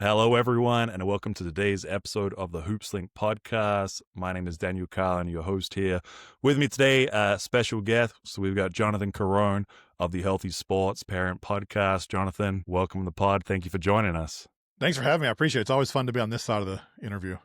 Hello, everyone, and welcome to today's episode of the HoopsLink podcast. My name is Daniel Carlin, your host here. With me today, special guest. So we've got Jonathan Caron of the Healthy Sports Parent Podcast. Jonathan, welcome to the pod. Thank you for joining us. Thanks for having me. I appreciate it. It's always fun to be on this side of the interview.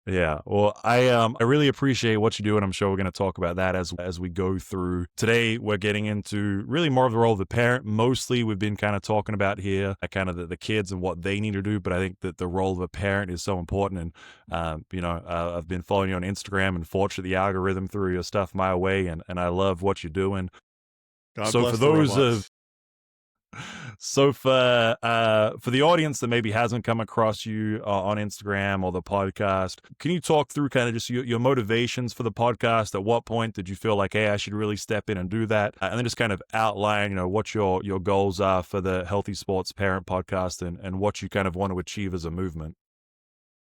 Yeah, well, I really appreciate what you do, and I'm sure we're going to talk about that as we go through. Today, we're getting into really more of the role of the parent. Mostly, we've been kind of talking about here, kind of the kids and what they need to do, but I think that the role of a parent is so important. And, I've been following you on Instagram and fortunately the algorithm threw your stuff my way, and I love what you're doing. God So bless for the those robots. So for the audience that maybe hasn't come across you on Instagram or the podcast, can you talk through kind of just your motivations for the podcast? At what point did you feel like, hey, I should really step in and do that? And then just kind of outline, what your goals are for the Healthy Sports Parent Podcast and what you kind of want to achieve as a movement.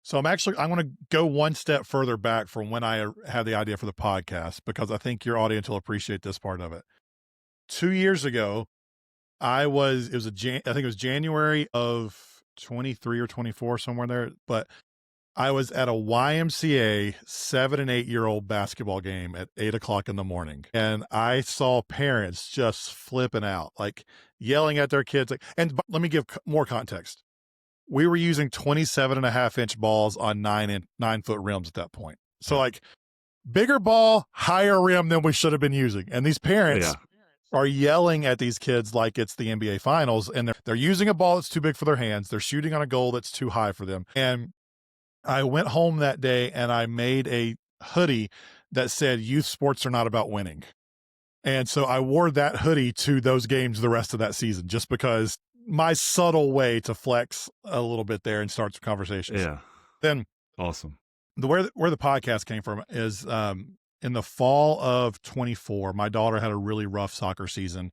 So I want to go one step further back from when I had the idea for the podcast, because I think your audience will appreciate this part of it. 2 years ago, I think it was January of 23 or 24, somewhere there, but I was at a YMCA 7 and 8-year-old basketball game at 8:00 in the morning. And I saw parents just flipping out, like yelling at their kids. Let me give more context. We were using 27.5-inch balls on 9-foot rims at that point. So bigger ball, higher rim than we should have been using. And these parents are yelling at these kids like it's the NBA Finals, and they're using a ball that's too big for their hands. They're shooting on a goal that's too high for them. And I went home that day and I made a hoodie that said, "Youth sports are not about winning." And so I wore that hoodie to those games the rest of that season, just because my subtle way to flex a little bit there and start some conversations. Yeah. Then Awesome. where the podcast came from is in the fall of 24, my daughter had a really rough soccer season,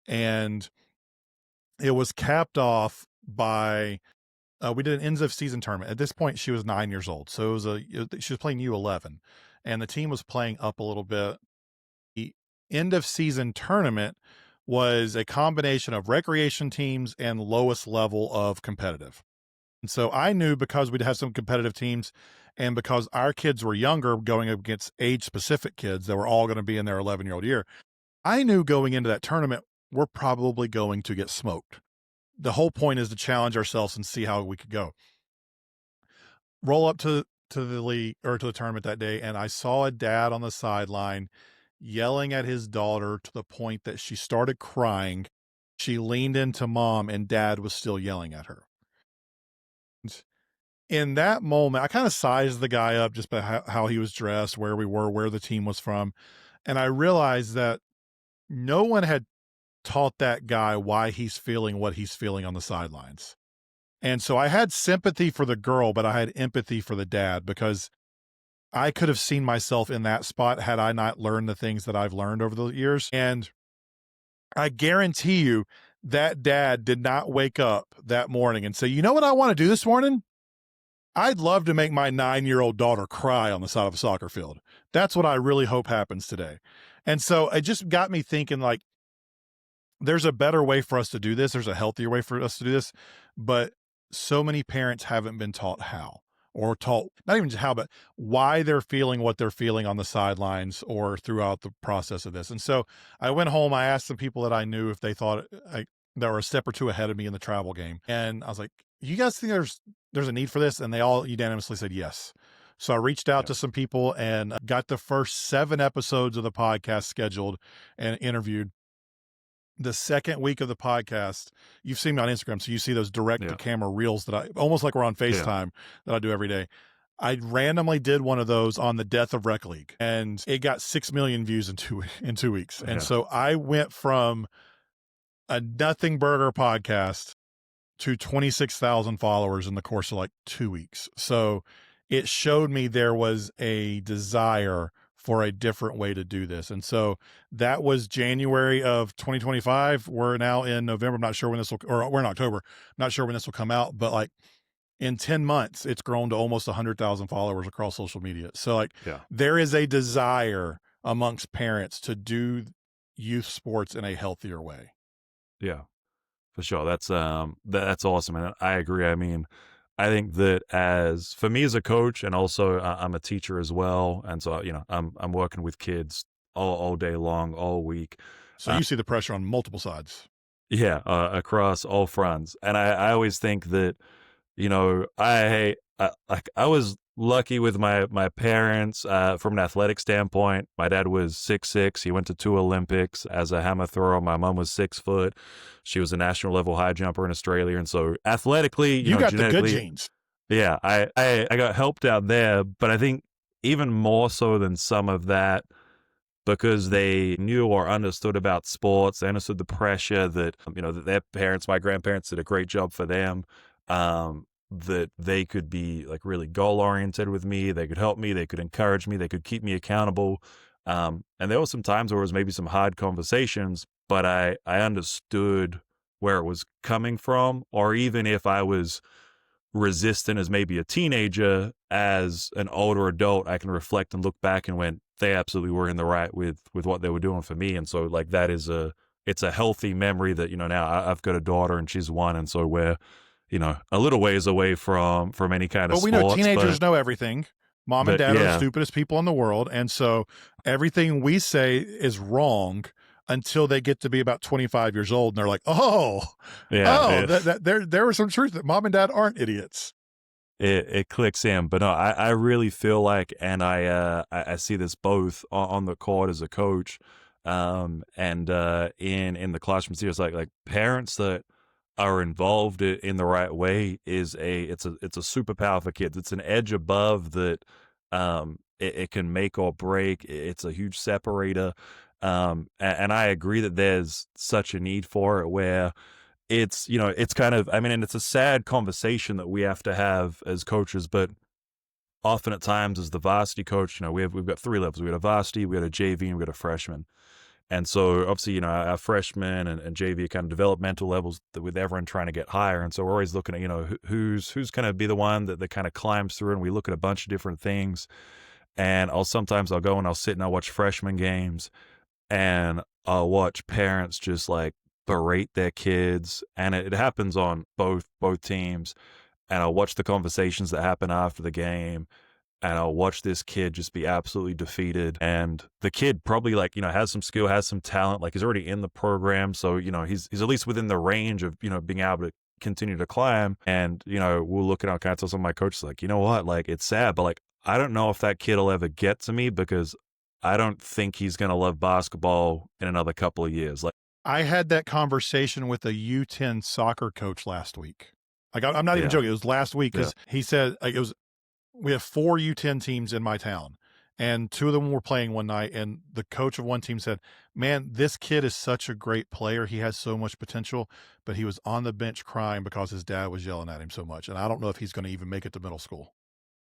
and it was capped off by we did an ends of season tournament. At this point, she was 9 years old, so she was playing U11, and the team was playing up a little bit. The end of season tournament was a combination of recreation teams and lowest level of competitive. And so I knew, because we'd have some competitive teams and because our kids were younger, going up against age-specific kids that were all going to be in their 11-year-old year, I knew going into that tournament, we're probably going to get smoked. The whole point is to challenge ourselves and see how we could go. Roll up to the league or to the tournament that day, and I saw a dad on the sideline yelling at his daughter to the point that she started crying. She leaned into mom, and dad was still yelling at her. In that moment, I kind of sized the guy up just by how he was dressed, where we were, where the team was from. And I realized that no one had taught that guy why he's feeling what he's feeling on the sidelines. And so I had sympathy for the girl, but I had empathy for the dad, because I could have seen myself in that spot had I not learned the things that I've learned over the years. And I guarantee you that dad did not wake up that morning and say, "You know what I want to do this morning? I'd love to make my 9-year-old daughter cry on the side of a soccer field." That's what I really hope happens today. And so it just got me thinking, like, there's a better way for us to do this. There's a healthier way for us to do this. But so many parents haven't been taught how, or taught not even just how, but why they're feeling what they're feeling on the sidelines or throughout the process of this. And so I went home. I asked some people that I knew if they thought that were a step or two ahead of me in the travel game. And I was like, "You guys think there's a need for this?" And they all unanimously said yes. So I reached out to some people and got the first 7 episodes of the podcast scheduled and interviewed. The second week of the podcast, you've seen me on Instagram, so you see those direct to camera reels that I almost like we're on FaceTime that I do every day. I randomly did one of those on the death of Rec League, and it got 6 million views in 2 weeks. And so I went from a nothing burger podcast to 26,000 followers in the course of 2 weeks. So it showed me there was a desire for a different way to do this. And so that was January of 2025. We're now in November. I'm not sure when we're in October. I'm not sure when this will come out, but in 10 months, it's grown to almost 100,000 followers across social media. So there is a desire amongst parents to do youth sports in a healthier way. Yeah. For sure. That's awesome. And I agree. I mean, I think that as for me as a coach and also I'm a teacher as well. And so, I'm working with kids all day long, all week. So you see the pressure on multiple sides. Yeah, across all fronts. And I always think that, I was lucky with my parents from an athletic standpoint. My dad was 6'6". He went to 2 Olympics as a hammer thrower. My mom was 6 foot. She was a national level high jumper in Australia. And so athletically, You got the good genetically, genes. yeah, I got helped out there. But I think even more so than some of that, because they knew or understood about sports. They understood the pressure that, that their parents, my grandparents did a great job for them. That they could be like really goal oriented with me. They could help me. They could encourage me. They could keep me accountable. And there were some times where it was maybe some hard conversations, but I understood where it was coming from, or even if I was resistant as maybe a teenager, as an older adult, I can reflect and look back and went, they absolutely were in the right with what they were doing for me. And so like that is it's a healthy memory that, now I've got a daughter and she's 1. And so we're, a little ways away from any kind of But we sports. know teenagers know everything. Mom and But dad are the yeah, stupidest people in the world. And so everything we say is wrong until they get to be about 25 years old. And they're like, yeah, there was some truth that mom and dad aren't idiots. it clicks in. But no, I really feel like, and I see this both on the court as a coach, and in the classroom. It's like parents that are involved in the right way it's a superpower for kids. It's an edge above that. It can make or break. It's a huge separator. And I agree that there's such a need for it, where it's kind of, I mean, and it's a sad conversation that we have to have as coaches, but often at times as the varsity coach, we've got 3 levels. We got a varsity, we got a JV, and we got a freshman. And so obviously, our freshmen and JV are kind of developmental levels with everyone trying to get higher. And so we're always looking at, who's going to be the one that kind of climbs through, and we look at a bunch of different things. And I'll go and I'll sit and I'll watch freshman games, and I'll watch parents just like berate their kids. And it happens on both teams. And I'll watch the conversations that happen after the game, and I'll watch this kid just be absolutely defeated. And the kid probably has some skill, has some talent, like he's already in the program. So, he's at least within the range of, being able to continue to climb. And, we'll look at, I'll kind of tell some of my coaches, like, you know what, like it's sad, but like, I don't know if that kid will ever get to me, because I don't think he's going to love basketball in another couple of years. Like, I had that conversation with a U10 soccer coach last week. Like, I'm not even Yeah. joking. It was last week, because he said, like, we have 4 U10 teams in my town, and 2 of them were playing one night, and the coach of one team said, man, this kid is such a great player. He has so much potential, but he was on the bench crying because his dad was yelling at him so much. And I don't know if he's going to even make it to middle school.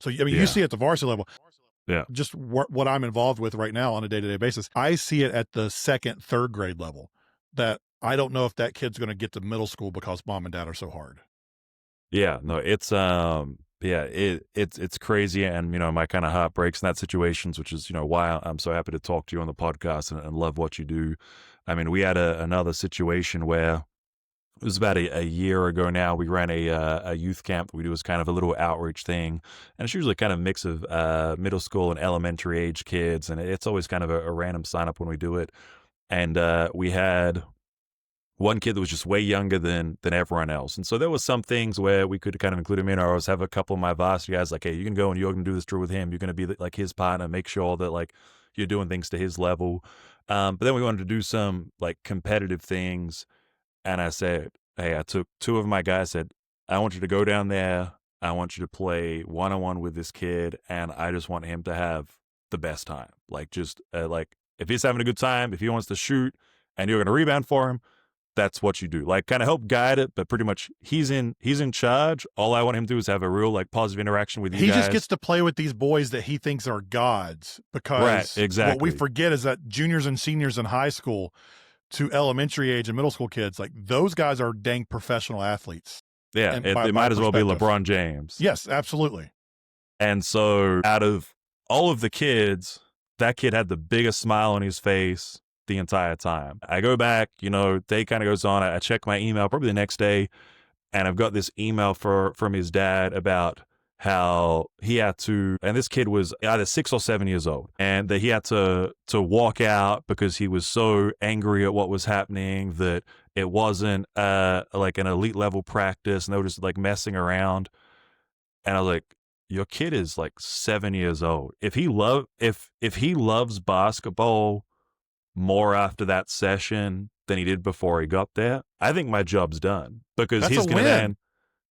So, I mean, Yeah. you see it at the varsity level. Yeah. Just what I'm involved with right now on a day-to-day basis. I see it at the 2nd, 3rd grade level, that I don't know if that kid's going to get to middle school because mom and dad are so hard. Yeah, no, it's it's crazy. And my kind of heart breaks in that situations, which is why I'm so happy to talk to you on the podcast and love what you do. I mean, we had another situation where it was about a year ago now. We ran a youth camp that we do as kind of a little outreach thing, and it's usually kind of a mix of middle school and elementary age kids, and it's always kind of a random sign up when we do it. And we had one kid that was just way younger than everyone else. And so there was some things where we could kind of include him in, or I always have a couple of my varsity guys like, hey, you can go and you're going to do this drill with him. You're going to be like his partner, make sure that like you're doing things to his level. But then we wanted to do some like competitive things. And I said, hey, I took 2 of my guys, said, I want you to go down there. I want you to play one-on-one with this kid. And I just want him to have the best time. Like just like if he's having a good time, if he wants to shoot and you're going to rebound for him, that's what you do. Like kind of help guide it, but pretty much he's in charge. All I want him to do is have a real like positive interaction with you He guys. just gets to play with these boys that he thinks are gods, because Right, exactly. what we forget is that juniors and seniors in high school to elementary age and middle school kids, like those guys are dang professional athletes. Yeah, And it by might as well be perspective. LeBron James. Yes, absolutely. And so out of all of the kids, that kid had the biggest smile on his face, the entire time. I go back, day kind of goes on. I check my email probably the next day, and I've got this email from his dad about how he had to, and this kid was either 6 or 7 years old, and that he had to walk out because he was so angry at what was happening, that it wasn't like an elite level practice, and they were just like messing around. And I was like, your kid is like 7 years old. If he loves basketball more after that session than he did before he got there, I think my job's done, because That's a win.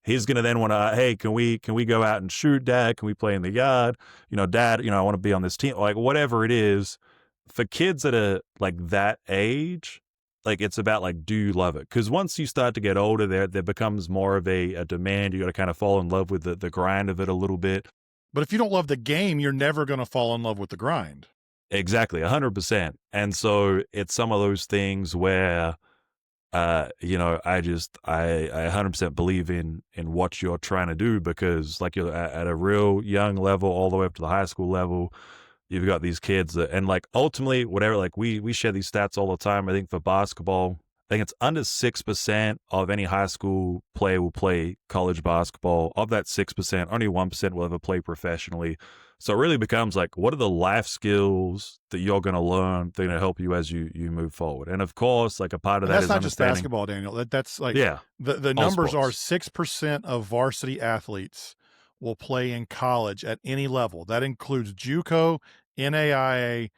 he's gonna then want to, hey, can we go out and shoot, Dad? Can we play in the yard? Dad, I want to be on this team. Like, whatever it is, for kids that are like that age, like, it's about like, do you love it? Because once you start to get older, there becomes more of a demand. You got to kind of fall in love with the grind of it a little bit. But if you don't love the game, you're never going to fall in love with the grind. Exactly, 100%. And so it's some of those things where, I 100% believe in what you're trying to do, because like, you're at a real young level all the way up to the high school level. You've got these kids that, and like, ultimately, whatever, like, we share these stats all the time. I think for basketball, I think it's under 6% of any high school player will play college basketball. Of that 6%, only 1% will ever play professionally. So it really becomes like, what are the life skills that you're going to learn that are going to help you as you move forward? And of course, like, a part of And that that's is not just understanding. basketball, Daniel. That's like, Yeah, the all numbers are sports. 6% of varsity athletes will play in college at any level. That includes JUCO, NAIA,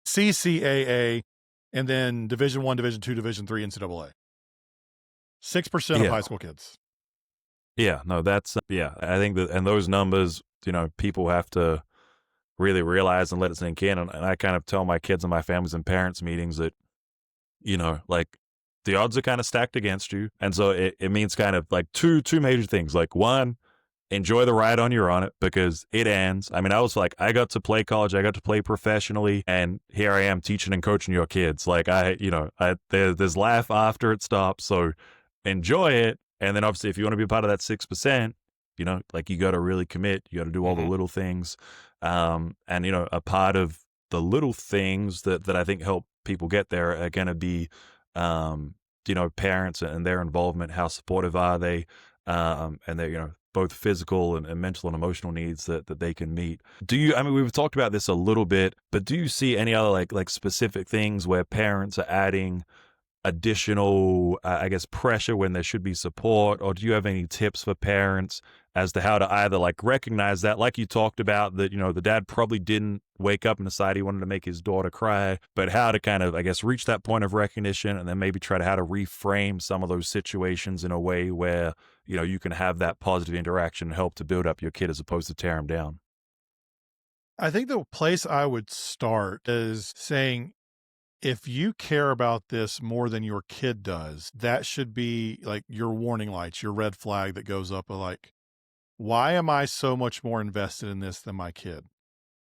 CCAA, and then Division I, Division II, Division III, NCAA. 6% of Yeah. high school kids. Yeah, no, that's, yeah, I think that, and those numbers, people have to really realize and let it sink in. And I kind of tell my kids and my families and parents meetings that, like, the odds are kind of stacked against you. And so it means kind of like two major things. Like, one, enjoy the ride on you're on it, because it ends. I mean, I was like, I got to play college, I got to play professionally, and here I am teaching and coaching your kids. Like, there's laugh after it stops. So enjoy it. And then obviously, if you want to be a part of that 6%, like, you got to really commit. You got to do all the little things. And, a part of the little things that I think help people get there are going to be, parents and their involvement. How supportive are they? And their, both physical and mental and emotional needs that they can meet. I mean, we've talked about this a little bit, but do you see any other like specific things where parents are adding additional, I guess, pressure when there should be support? Or do you have any tips for parents as to how to either like recognize that, like you talked about, that, the dad probably didn't wake up and decide he wanted to make his daughter cry, but how to kind of, I guess, reach that point of recognition, and then maybe try to how to reframe some of those situations in a way where, you can have that positive interaction and help to build up your kid as opposed to tear him down? I think the place I would start is saying, if you care about this more than your kid does, that should be like your warning lights, your red flag that goes up, like, why am I so much more invested in this than my kid?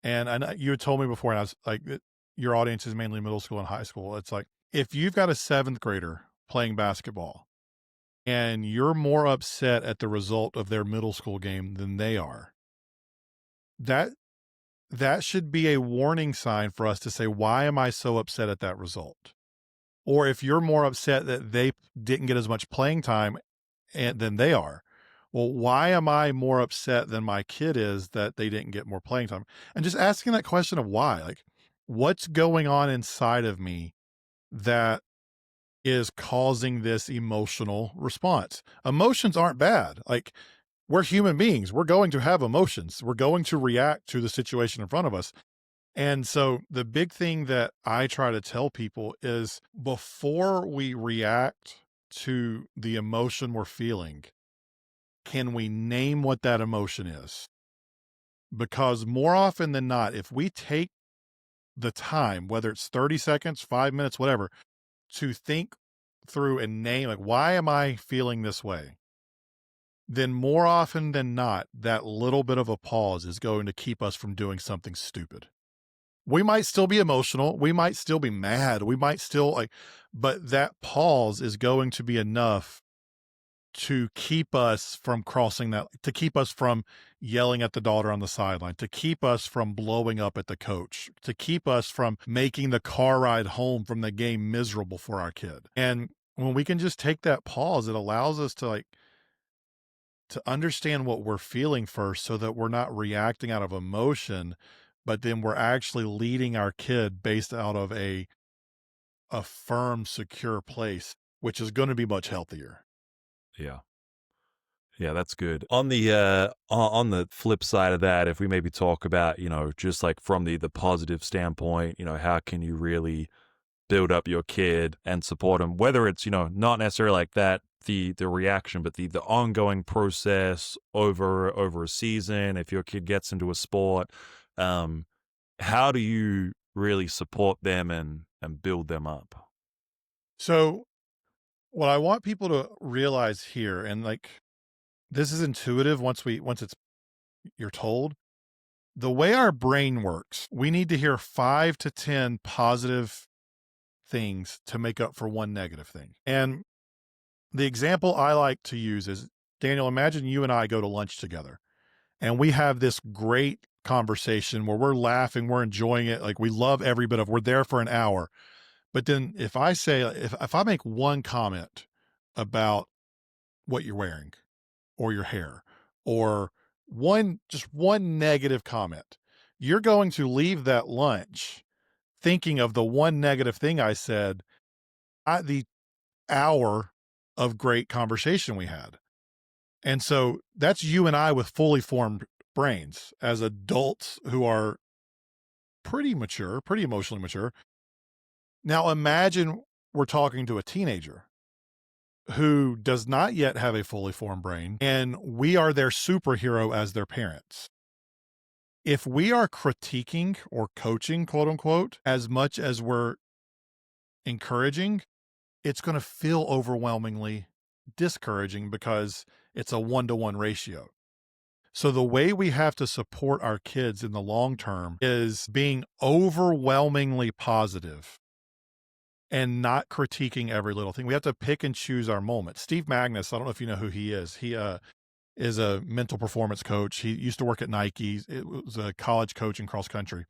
And I know you had told me before, and I was like, your audience is mainly middle school and high school. It's like, if you've got a seventh grader playing basketball and you're more upset at the result of their middle school game than they are, that that should be a warning sign for us to say, why am I so upset at that result? Or if you're more upset that they didn't get as much playing time than they are, well, why am I more upset than my kid is that they didn't get more playing time? And just asking that question of why, like, what's going on inside of me that is causing this emotional response? Emotions aren't bad. Like, we're human beings. We're going to have emotions. We're going to react to the situation in front of us. And so the big thing that I try to tell people is, before we react to the emotion we're feeling, can we name what that emotion is? Because more often than not, if we take the time, whether it's 30 seconds, 5 minutes, whatever, to think through and name, like, why am I feeling this way? Then more often than not, that little bit of a pause is going to keep us from doing something stupid. We might still be emotional. We might still be mad. We might still but that pause is going to be enough to keep us from crossing that, to keep us from yelling at the daughter on the sideline, to keep us from blowing up at the coach, to keep us from making the car ride home from the game miserable for our kid. And when we can just take that pause, it allows us to to understand what we're feeling first so that we're not reacting out of emotion, but then we're actually leading our kid based out of a firm, secure place, which is going to be much healthier. Yeah. Yeah, that's good. On the on the flip side of that, if we maybe talk about, just like from the positive standpoint, how can you really build up your kid and support them, whether it's, not necessarily like that, the reaction, but the ongoing process over a season, if your kid gets into a sport, um, how do you really support them and build them up? So, what I want people to realize here, and this is intuitive once it's you're told, the way our brain works, we need to hear 5 to 10 positive things to make up for one negative thing. And the example I like to use is, Daniel, imagine you and I go to lunch together and we have this great conversation where we're laughing, we're enjoying it, like we love every bit of, we're there for an hour. But then if I make one comment about what you're wearing or your hair, or just one negative comment, you're going to leave that lunch thinking of the one negative thing I said at the hour of great conversation we had. And so that's you and I with fully formed brains as adults who are pretty mature, pretty emotionally mature. Now imagine we're talking to a teenager who does not yet have a fully formed brain, and we are their superhero as their parents. If we are critiquing or coaching, quote unquote, as much as we're encouraging, it's going to feel overwhelmingly discouraging because it's a 1-to-1 ratio. So the way we have to support our kids in the long term is being overwhelmingly positive and not critiquing every little thing. We have to pick and choose our moments. Steve Magnus, I don't know if you know who he is. He is a mental performance coach. He used to work at Nike. It was a college coach in cross country.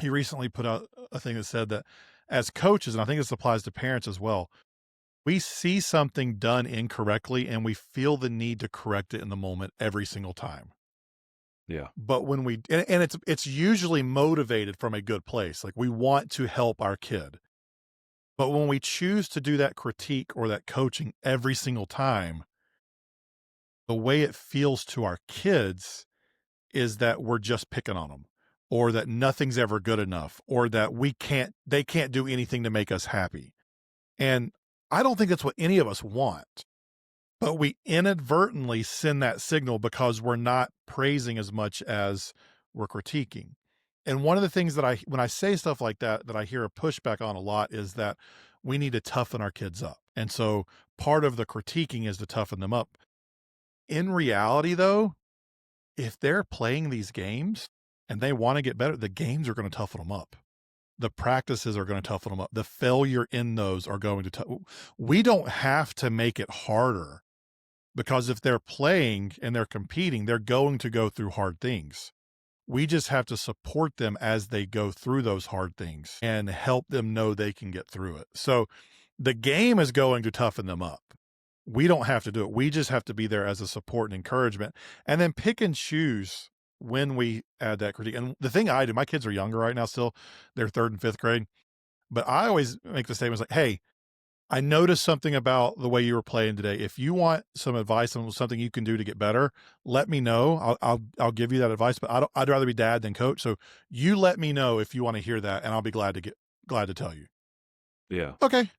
He recently put out a thing that said that as coaches, and I think this applies to parents as well, we see something done incorrectly and we feel the need to correct it in the moment every single time. Yeah. But when and it's usually motivated from a good place. Like we want to help our kid. But when we choose to do that critique or that coaching every single time, the way it feels to our kids is that we're just picking on them, or that nothing's ever good enough, or that they can't do anything to make us happy. And I don't think that's what any of us want, but we inadvertently send that signal because we're not praising as much as we're critiquing. And one of the things that when I say stuff like that, that I hear a pushback on a lot is that we need to toughen our kids up. And so part of the critiquing is to toughen them up. In reality, though, if they're playing these games and they want to get better, the games are going to toughen them up. The practices are going to toughen them up. The failure in those are going to we don't have to make it harder, because if they're playing and they're competing, they're going to go through hard things. We just have to support them as they go through those hard things and help them know they can get through it. So the game is going to toughen them up. We don't have to do it. We just have to be there as a support and encouragement, and then pick and choose when we add that critique. And the thing I do, my kids are younger right now still. They're 3rd and 5th grade. But I always make the statements like, hey, I noticed something about the way you were playing today. If you want some advice on something you can do to get better, let me know. I'll give you that advice, but I'd rather be dad than coach. So you let me know if you want to hear that, and I'll be glad to tell you. Yeah. Okay.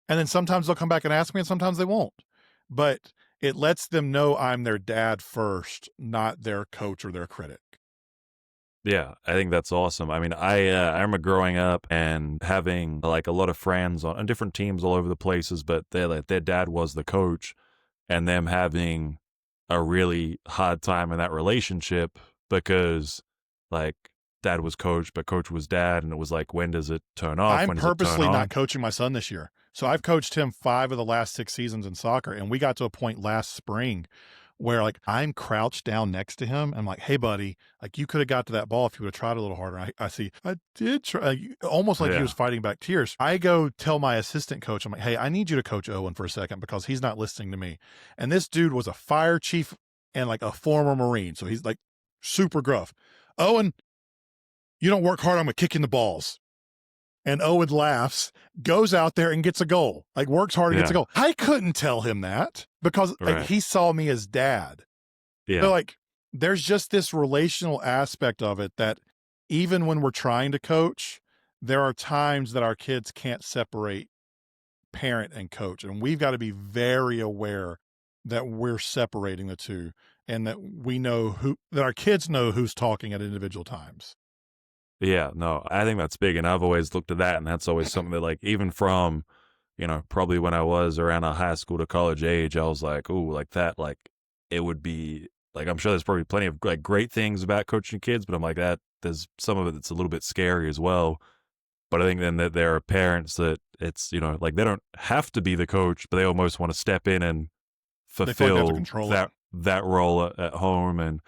And then sometimes they'll come back and ask me, and sometimes they won't. But it lets them know I'm their dad first, not their coach or their critic. Yeah, I think that's awesome. I mean, I remember growing up and having like a lot of friends on different teams all over the places, but their dad was the coach, and them having a really hard time in that relationship because like dad was coach, but coach was dad, and it was like, when does it turn off? I'm When does it turn purposely on? not coaching my son this year. So I've coached him 5 of the last 6 seasons in soccer, and we got to a point last spring where, like, I'm crouched down next to him. I'm like, "Hey, buddy, like, you coulda got to that ball if you would've tried a little harder." I see, "I did try," almost like he was Yeah. fighting back tears. I go tell my assistant coach, I'm like, "Hey, I need you to coach Owen for a second because he's not listening to me." And this dude was a fire chief and, like, a former Marine, so he's, like, super gruff. "Owen, you don't work hard, I'm gonna kick you in the balls." And Owen laughs, goes out there and gets a goal, like works hard and gets a Yeah. goal. I couldn't tell him that because like, Right. he saw me as dad. So Yeah. like, there's just this relational aspect of it that even when we're trying to coach, there are times that our kids can't separate parent and coach. And we've got to be very aware that we're separating the two and that we know that our kids know who's talking at individual times. Yeah, no, I think that's big, and I've always looked at that, and that's always something that, like, even from, probably when I was around a high school to college age, I was like, "Ooh, like that," like, it would be like, I'm sure there's probably plenty of, like, great things about coaching kids, but I'm like, that there's some of it that's a little bit scary as well. But I think then that there are parents that it's, like, they don't have to be the coach, but they almost wanna step in and They feel like they have to fulfill control it. that role at home, and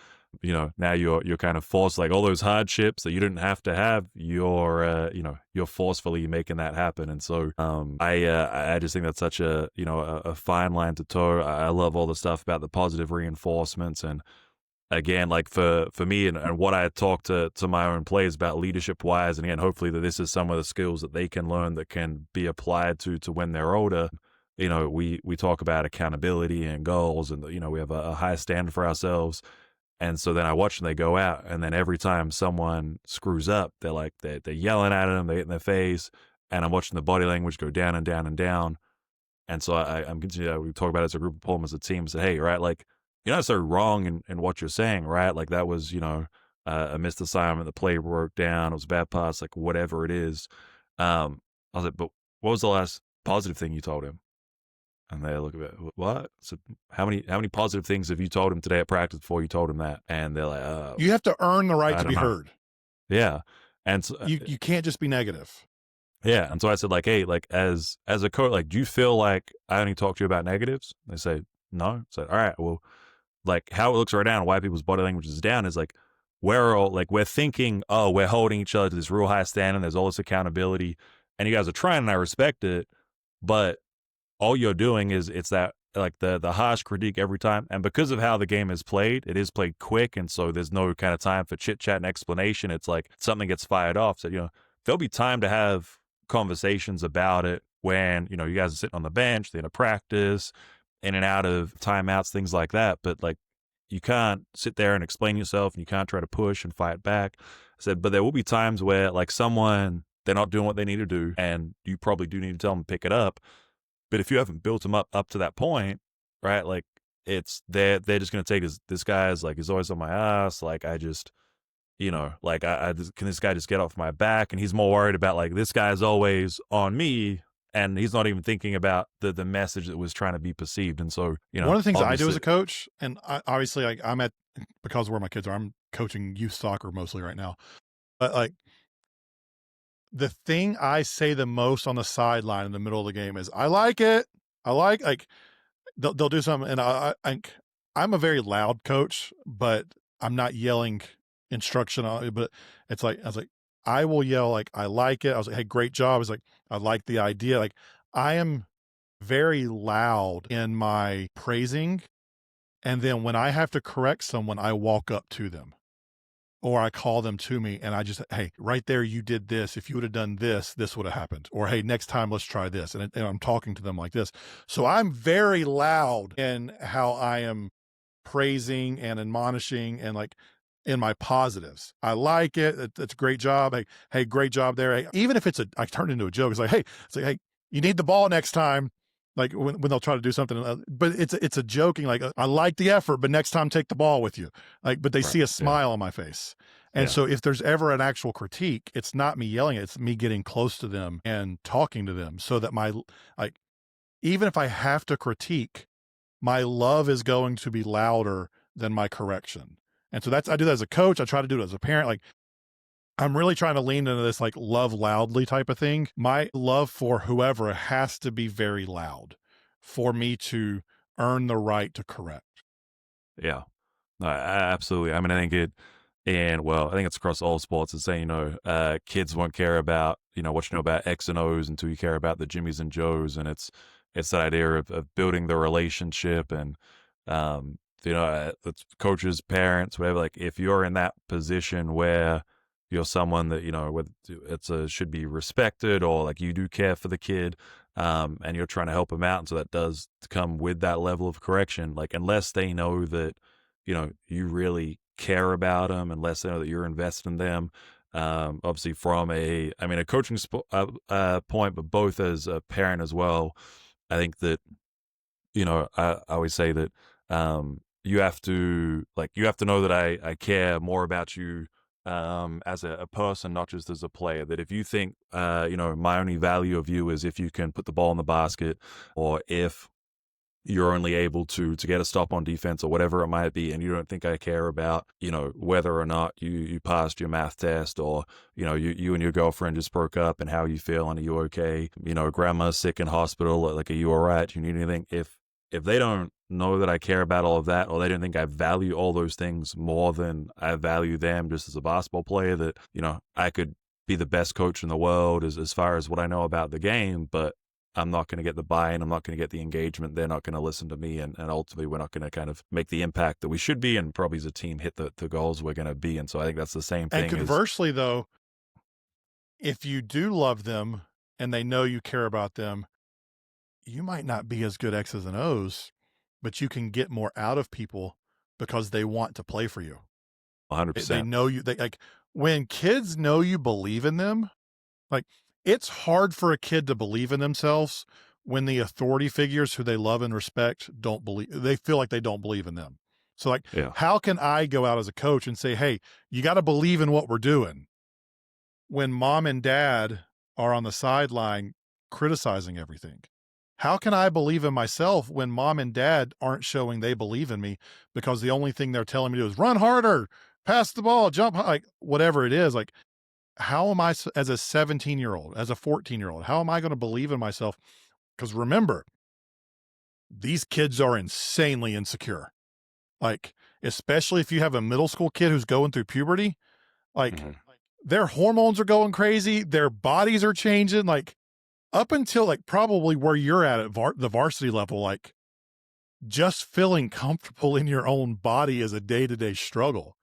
now you're kind of forced, like, all those hardships that you didn't have to have, you're forcefully making that happen. And so I just think that's such a fine line to toe. I love all the stuff about the positive reinforcements. And again, like, for me, and what I talk to my own players about leadership wise, and again, hopefully that this is some of the skills that they can learn that can be applied to when they're older. We talk about accountability and goals, and we have a high standard for ourselves. And so then I watch them, they go out, and then every time someone screws up, they're yelling at them, they get in their face, and I'm watching the body language go down and down and down. And so I'm continuing, we talk about it as a group, pull them as a team, say, hey, right, like, you're not so wrong in what you're saying, right? Like, that was, a missed assignment, the play broke down, it was a bad pass, like, whatever it is. I was like, but what was the last positive thing you told him? And they look at it, what? So how many positive things have you told him today at practice before you told him that? And they're like, You have to earn the right I to don't be know. heard. Yeah. And so, You can't just be negative. yeah. And so I said, like, hey, like, as a coach, like, do you feel like I only talk to you about negatives? They say, no. I said, all right, well, like, how it looks right now and why people's body language is down is like, we're thinking, oh, we're holding each other to this real high standard. There's all this accountability, and you guys are trying, and I respect it, but all you're doing is it's that, like, the harsh critique every time. And because of how the game is played, it is played quick, and so there's no kind of time for chit chat and explanation. It's like something gets fired off. So there'll be time to have conversations about it when you guys are sitting on the bench, the end of practice, in and out of timeouts, things like that. But like, you can't sit there and explain yourself, and you can't try to push and fight back. I said, but there will be times where, like, they're not doing what they need to do, and you probably do need to tell them to pick it up. But if you haven't built them up to that point, right? Like, they're just gonna take this guy's, like, he's always on my ass. Like, I just, like, can this guy just get off my back? And he's more worried about, like, this guy's always on me, and he's not even thinking about the message that was trying to be perceived. And so, One of the things I do as obviously, a coach, and obviously, like, because of where my kids are, I'm coaching youth soccer mostly right now. But like, the thing I say the most on the sideline in the middle of the game is, "I like it. I like." They'll do something, and I'm a very loud coach, but I'm not yelling instruction on it. But it's like, I was like, I will yell, like, "I like it." I was like, "Hey, great job." I was like, "I like the idea." Like, I am very loud in my praising, and then when I have to correct someone, I walk up to them. Or I call them to me and I just, "Hey, right there, you did this. If you would have done this, this would have happened." Or, "Hey, next time, let's try this." And I'm talking to them like this. So I'm very loud in how I am praising and admonishing and, like, in my positives. "I like it. It's a great job. Hey, great job there." Hey, even if I turn it into a joke. It's like, "Hey, you need the ball next time." Like, when they'll try to do something, but it's a joking, like, "I like the effort, but next time take the ball with you." Like, but they right? see a Yeah, smile on my face. And yeah, so if there's ever an actual critique, it's not me yelling it, it's me getting close to them and talking to them so that like, even if I have to critique, my love is going to be louder than my correction. And so I do that as a coach. I try to do it as a parent. Like, I'm really trying to lean into this like love loudly type of thing. My love for whoever has to be very loud for me to earn the right to correct. Yeah. No, absolutely. I mean, I think it, and well, I think it's across all sports. It's saying, kids won't care about, what you know about X and O's until you care about the Jimmys and Joes. And it's that idea of building the relationship and, it's coaches, parents, whatever. Like if you're in that position where you're someone that, whether should be respected or like you do care for the kid, and you're trying to help them out. And so that does come with that level of correction. Like unless they know that, you really care about them, unless they know that you're invested in them. Obviously from a coaching point, but both as a parent as well. I think that, I always say that, you have to know that I care more about you, as a person, not just as a player. That if you think, my only value of you is if you can put the ball in the basket, or if you're only able to get a stop on defense or whatever it might be, and you don't think I care about, whether or not you passed your math test, or, you and your girlfriend just broke up and how you feel and are you okay? Grandma's sick in hospital, like, are you all right? Do you need anything? If they don't know that I care about all of that, or they don't think I value all those things more than I value them just as a basketball player, that, I could be the best coach in the world as far as what I know about the game, but I'm not going to get the buy-in. I'm not going to get the engagement. They're not going to listen to me. And ultimately, we're not going to kind of make the impact that we should be, and probably as a team hit the goals we're going to be. And so I think that's the same thing. And conversely, though, if you do love them and they know you care about them, you might not be as good X's and O's, but you can get more out of people because they want to play for you. 100%. They know you. They like when kids know you believe in them. Like it's hard for a kid to believe in themselves when the authority figures who they love and respect don't believe. They feel like they don't believe in them. So like, Yeah. how can I go out as a coach and say, "Hey, you got to believe in what we're doing," when mom and dad are on the sideline criticizing everything? How can I believe in myself when mom and dad aren't showing they believe in me, because the only thing they're telling me to do is run harder, pass the ball, jump high, like whatever it is? Like, how am I, as a 17-year-old, as a 14-year-old, how am I going to believe in myself? Because remember, these kids are insanely insecure. Like, especially if you have a middle school kid who's going through puberty, like Mhm. their hormones are going crazy, their bodies are changing. Like, up until like probably where you're at the varsity level, like just feeling comfortable in your own body is a day-to-day struggle.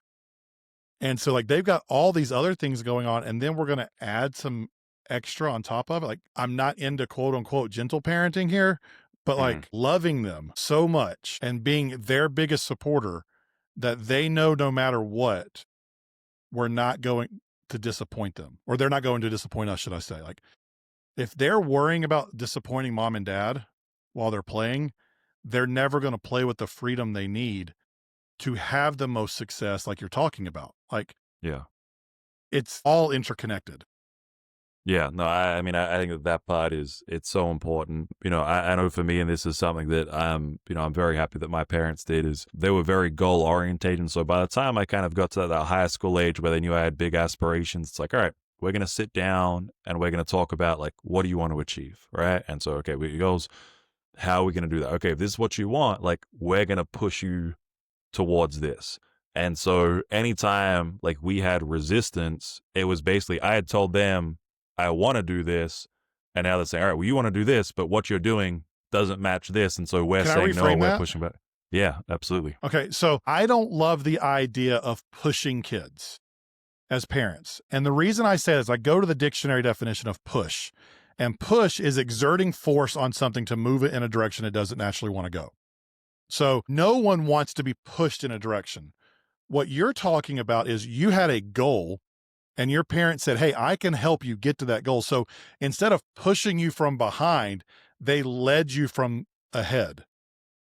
And so like they've got all these other things going on, and then we're going to add some extra on top of it. Like, I'm not into quote unquote gentle parenting here, but Mhm. like loving them so much and being their biggest supporter that they know no matter what, we're not going to disappoint them, or they're not going to disappoint us, should I say. Like, if they're worrying about disappointing mom and dad while they're playing, they're never going to play with the freedom they need to have the most success, like you're talking about. Like, Yeah. it's all interconnected. Yeah, no, I think that part it's so important. I know for me, and this is something that I'm very happy that my parents did, is they were very goal orientated. And so by the time I kind of got to that high school age where they knew I had big aspirations, it's like, all right, we're going to sit down and we're going to talk about like, what do you want to achieve? Right. And so, okay, we goes, how are we going to do that? Okay, if this is what you want, like, we're going to push you towards this. And so anytime like we had resistance, it was basically I had told them I want to do this, and now they're saying, all right, well, you want to do this, but what you're doing doesn't match this. And so we're Can I saying no, reframe we're that? pushing back. Yeah, absolutely. Okay, so I don't love the idea of pushing kids as parents. And the reason I say this, I go to the dictionary definition of push, and push is exerting force on something to move it in a direction it doesn't naturally want to go. So no one wants to be pushed in a direction. What you're talking about is you had a goal and your parents said, "Hey, I can help you get to that goal." So instead of pushing you from behind, they led you from ahead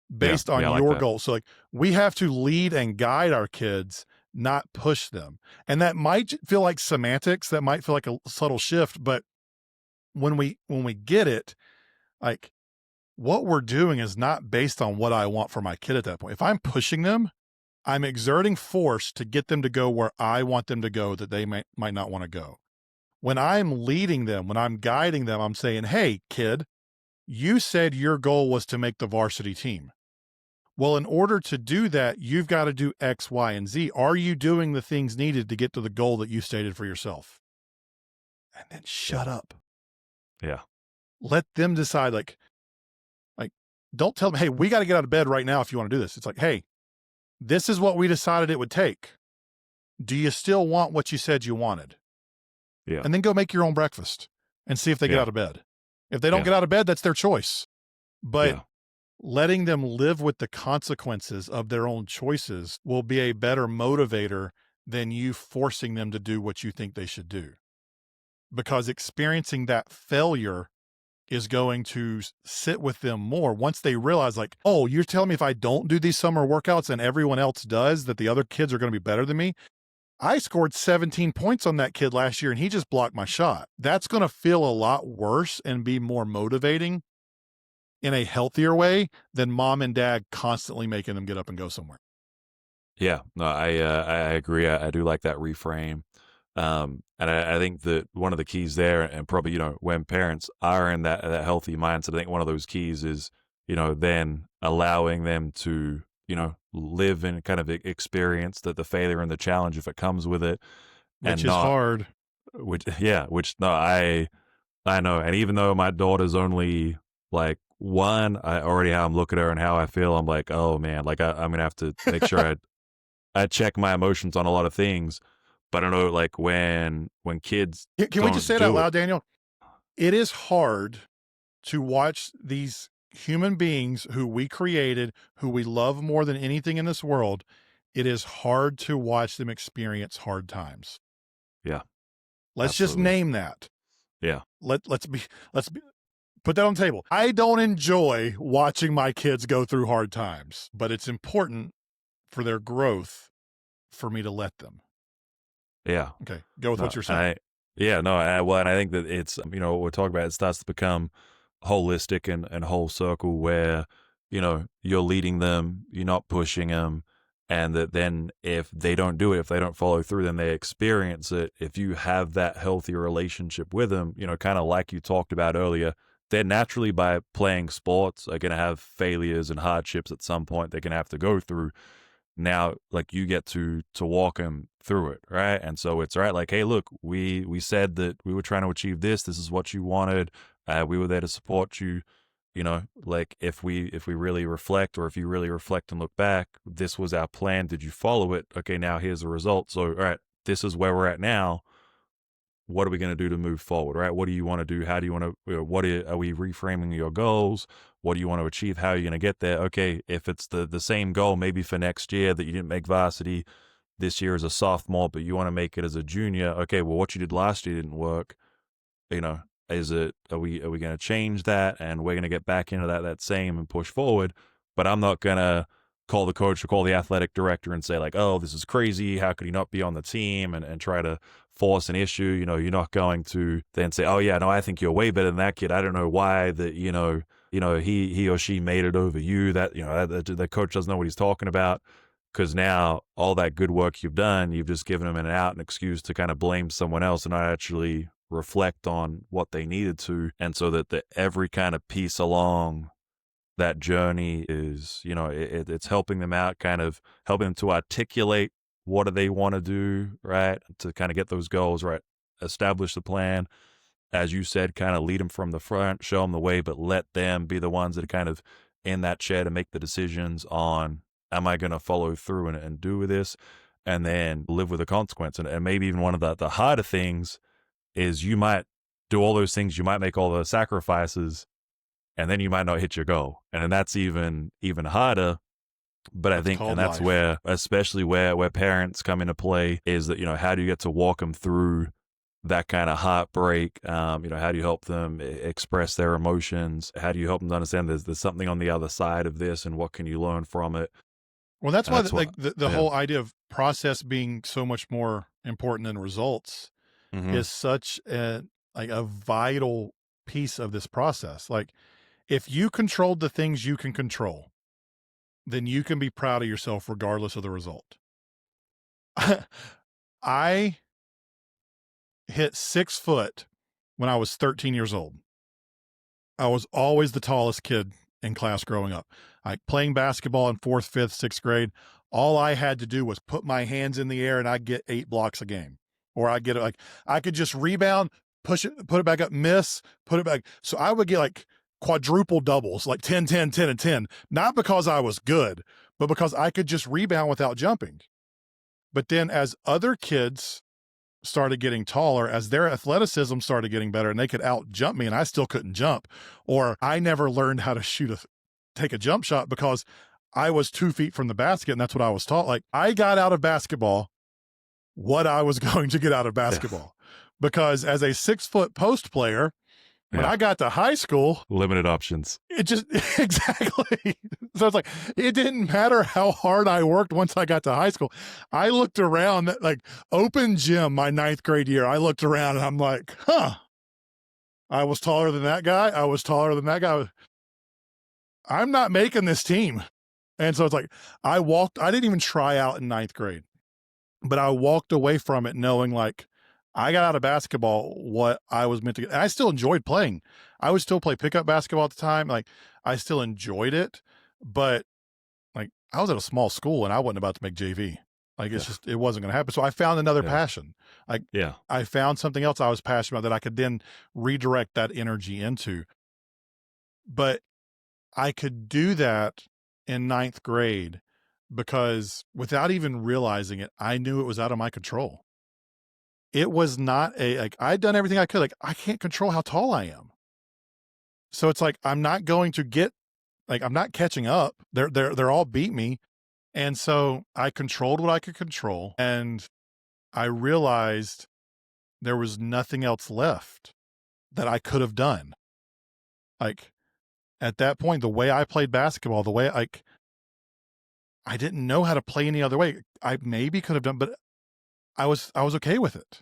Yeah, based on yeah, I like your that. goal. So like, we have to lead and guide our kids, not push them. And that might feel like semantics, that might feel like a subtle shift, but when we get it, like, what we're doing is not based on what I want for my kid at that point. If I'm pushing them, I'm exerting force to get them to go where I want them to go that they might not want to go. When I'm leading them, when I'm guiding them, I'm saying, "Hey, kid, you said your goal was to make the varsity team. Well, in order to do that, you've got to do X, Y, and Z. Are you doing the things needed to get to the goal that you stated for yourself?" And then Yeah. shut up. Yeah. Let them decide. Like, don't tell them, "Hey, we got to get out of bed right now if you want to do this." It's like, "Hey, this is what we decided it would take. Do you still want what you said you wanted?" Yeah. And then go make your own breakfast and see if they get Yeah. out of bed. If they don't Yeah. get out of bed, that's their choice. But Yeah. letting them live with the consequences of their own choices will be a better motivator than you forcing them to do what you think they should do. Because experiencing that failure is going to sit with them more once they realize, like, "Oh, you're telling me if I don't do these summer workouts and everyone else does, that the other kids are going to be better than me? I scored 17 points on that kid last year and he just blocked my shot." That's going to feel a lot worse and be more motivating in a healthier way than mom and dad constantly making them get up and go somewhere. Yeah, no, I agree. I do like that reframe, and I think that one of the keys there, and probably when parents are in that healthy mindset, I think one of those keys is then allowing them to live and kind of experience the failure and the challenge if it comes with it, Which and is not hard. which yeah, which no, I know, and even though my daughter's only like one, I already how I'm looking at her and how I feel, I'm like, oh man, like I'm gonna have to make sure I check my emotions on a lot of things, but I know like when kids Can we just don't say it out do it. loud, Daniel? It is hard to watch these human beings who we created, who we love more than anything in this world. It is hard to watch them experience hard times. Yeah, Let's just absolutely. name that. Yeah, Let's be put that on the table. I don't enjoy watching my kids go through hard times, but it's important for their growth for me to let them. yeah. Okay, go with No, what you're and saying. yeah, no, well, and I think that it's what we're talking about. It starts to become holistic and whole circle where you're leading them, you're not pushing them, and that then if they don't do it, if they don't follow through, then they experience it. If you have that healthy relationship with them, kind of like you talked about earlier, they're naturally by playing sports are going to have failures and hardships at some point they're going to have to go through. Now like you get to walk them through it, right? And so it's right, like, hey, look, we said that we were trying to achieve this is what you wanted, we were there to support you, like if we really reflect, or if you really reflect and look back, this was our plan, did you follow it? Okay, now here's the result. So all right, this is where we're at now, what are we going to do to move forward, right? What do you want to do? How do you want to, are we reframing your goals? What do you want to achieve? How are you going to get there? Okay, if it's the same goal, maybe for next year that you didn't make varsity this year as a sophomore, but you want to make it as a junior. Okay, well, what you did last year didn't work. You know, are we going to change that? And we're going to get back into that same and push forward. But I'm not going to call the coach or call the athletic director and say like, oh, this is crazy. How could he not be on the team, and try to force an issue? You're not going to then say, oh yeah, no, I think you're way better than that kid. I don't know why that, he or she made it over you. That, the coach doesn't know what he's talking about. Because now all that good work you've done, you've just given them an out, an excuse to kind of blame someone else and not actually reflect on what they needed to. And so that every kind of piece along that journey is, it's helping them out, kind of helping them to articulate what do they want to do, right? To kind of get those goals, right? Establish the plan, as you said, kind of lead them from the front, show them the way, but let them be the ones that are kind of in that chair to make the decisions on, am I going to follow through and do with this, and then live with the consequence. And maybe even one of the harder things is you might do all those things, you might make all the sacrifices, and then you might not hit your goal. And then that's even harder. But I That's think, and called that's life. where, especially where parents come into play, is that, how do you get to walk them through that kind of heartbreak? How do you help them express their emotions? How do you help them to understand there's something on the other side of this, and what can you learn from it? Well, that's And why that's what, the yeah. whole idea of process being so much more important than results Hmm. is such a vital piece of this process. Like, if you controlled the things you can control, then you can be proud of yourself regardless of the result. I hit 6 foot when I was 13 years old. I was always the tallest kid in class growing up. Like playing basketball in fourth, fifth, sixth grade, all I had to do was put my hands in the air and I'd get 8 blocks a game. Or I'd get it like I could just rebound, push it, put it back up, miss, put it back. So I would get like quadruple doubles, like 10, 10, 10, and 10, not because I was good, but because I could just rebound without jumping. But then as other kids started getting taller, as their athleticism started getting better and they could out jump me and I still couldn't jump, or I never learned how to take a jump shot because I was 2 feet from the basket and that's what I was taught. Like I got out of basketball what I was going to get out of basketball because as a 6 foot post player, when I got to high school, limited options. It just exactly. So it's like it didn't matter how hard I worked once I got to high school. I looked around like open gym my 9th grade year. I looked around and I'm like, huh. I was taller than that guy. I was taller than that guy. I'm not making this team. And so it's like I didn't even try out in 9th grade, but I walked away from it knowing like I got out of basketball what I was meant to get. And I still enjoyed playing. I would still play pickup basketball at the time. Like I still enjoyed it, but like I was at a small school and I wasn't about to make JV. Like it's just, it wasn't going to happen. So I found another passion. Like I found something else I was passionate about that I could then redirect that energy into. But I could do that in 9th grade because without even realizing it, I knew it was out of my control. It was not like I'd done everything I could. Like I can't control how tall I am. So it's like, I'm not going to get, like, I'm not catching up. They're all beat me. And so I controlled what I could control. And I realized there was nothing else left that I could have done. Like at that point, the way I played basketball, the way I didn't know how to play any other way. I maybe could have done, but I was okay with it.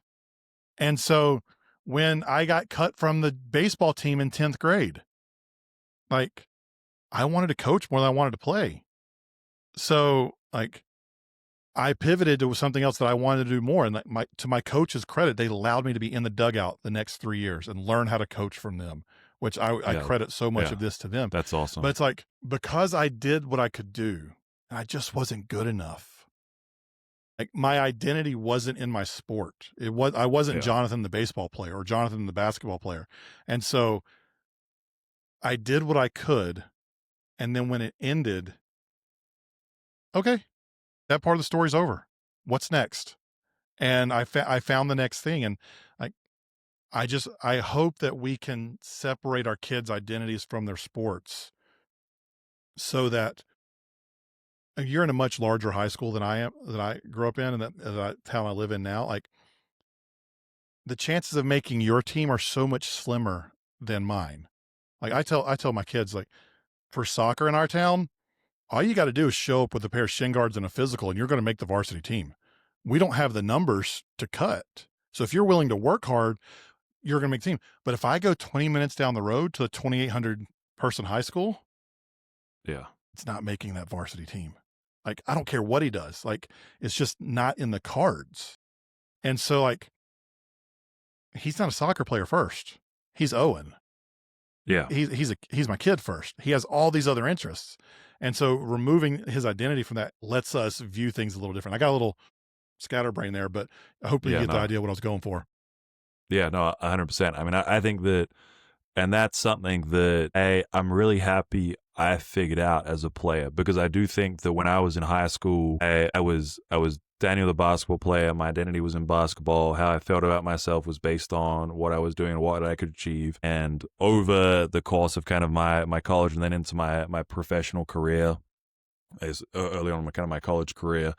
And so when I got cut from the baseball team in 10th grade, like I wanted to coach more than I wanted to play. So like I pivoted to something else that I wanted to do more. And like to my coach's credit, they allowed me to be in the dugout the next 3 years and learn how to coach from them, which I credit so much of this to them. That's awesome. But it's like, because I did what I could do and I just wasn't good enough. Like my identity wasn't in my sport. I wasn't Jonathan, the baseball player, or Jonathan, the basketball player. And so I did what I could. And then when it ended, okay, that part of the story's over. What's next? And I found the next thing. And I hope that we can separate our kids' identities from their sports so that you're in a much larger high school than I am, that I grew up in, and that town I live in now. Like the chances of making your team are so much slimmer than mine. Like I tell my kids, like for soccer in our town, all you got to do is show up with a pair of shin guards and a physical and you're going to make the varsity team. We don't have the numbers to cut. So if you're willing to work hard, you're going to make the team. But if I go 20 minutes down the road to a 2,800 person high school, it's not making that varsity team. Like, I don't care what he does. Like, it's just not in the cards. And so like, he's not a soccer player first. He's Owen. Yeah. He's my kid first. He has all these other interests. And so removing his identity from that lets us view things a little different. I got a little scatterbrain there, but I hope you get the idea what I was going for. Yeah, no, 100%. I mean, I think that, and that's something that I'm really happy I figured out as a player, because I do think that when I was in high school, I was Daniel, the basketball player. My identity was in basketball. How I felt about myself was based on what I was doing and what I could achieve. And over the course of kind of my college and then into my professional career, as early on my college career,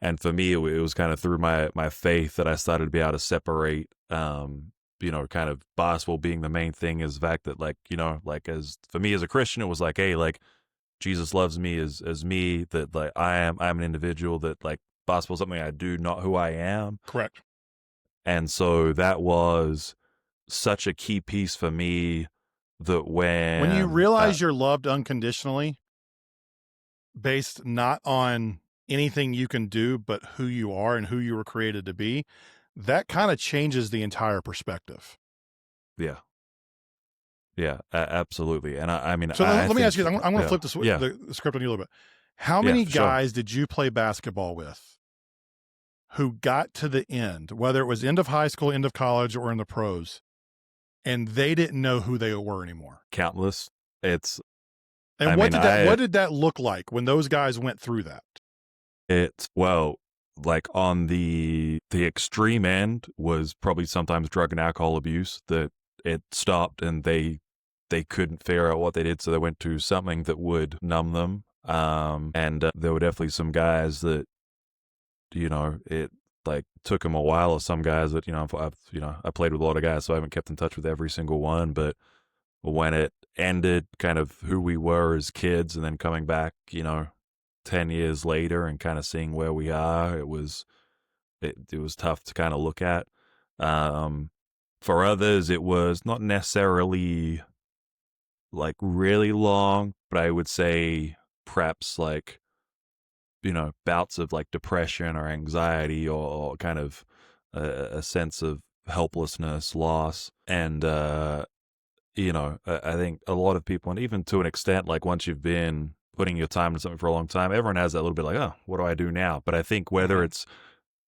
and for me, it was kind of through my faith that I started to be able to separate, kind of basketball being the main thing, is the fact that like as for me as a Christian, it was like, hey, like Jesus loves me as me, that like I'm an individual, that like basketball is something I do, not who I am. Correct. And so that was such a key piece for me, that when you realize you're loved unconditionally, based not on anything you can do, but who you are and who you were created to be, that kind of changes the entire perspective. Yeah. Yeah, absolutely. And I mean, So I let me think, ask you, I'm going to yeah, flip yeah, the script on you a little bit. How yeah, many for sure. guys did you play basketball with who got to the end, whether it was end of high school, end of college, or in the pros, and they didn't know who they were anymore? Countless. It's, And I mean, what did that look like when those guys went through that? well, like on the extreme end was probably sometimes drug and alcohol abuse that it stopped and they couldn't figure out what they did, so they went to something that would numb them. And there were definitely some guys that, it like took them a while, or some guys that, I played with a lot of guys, so I haven't kept in touch with every single one, but when it ended, kind of who we were as kids, and then coming back, 10 years later and kind of seeing where we are, it was tough to kind of look at. Um, for others, it was not necessarily like really long, but I would say perhaps like, bouts of like depression or anxiety, or kind of a sense of helplessness, loss. And, I think a lot of people, and even to an extent, like once you've been putting your time into something for a long time, everyone has that little bit like, oh, what do I do now? But I think Mhm.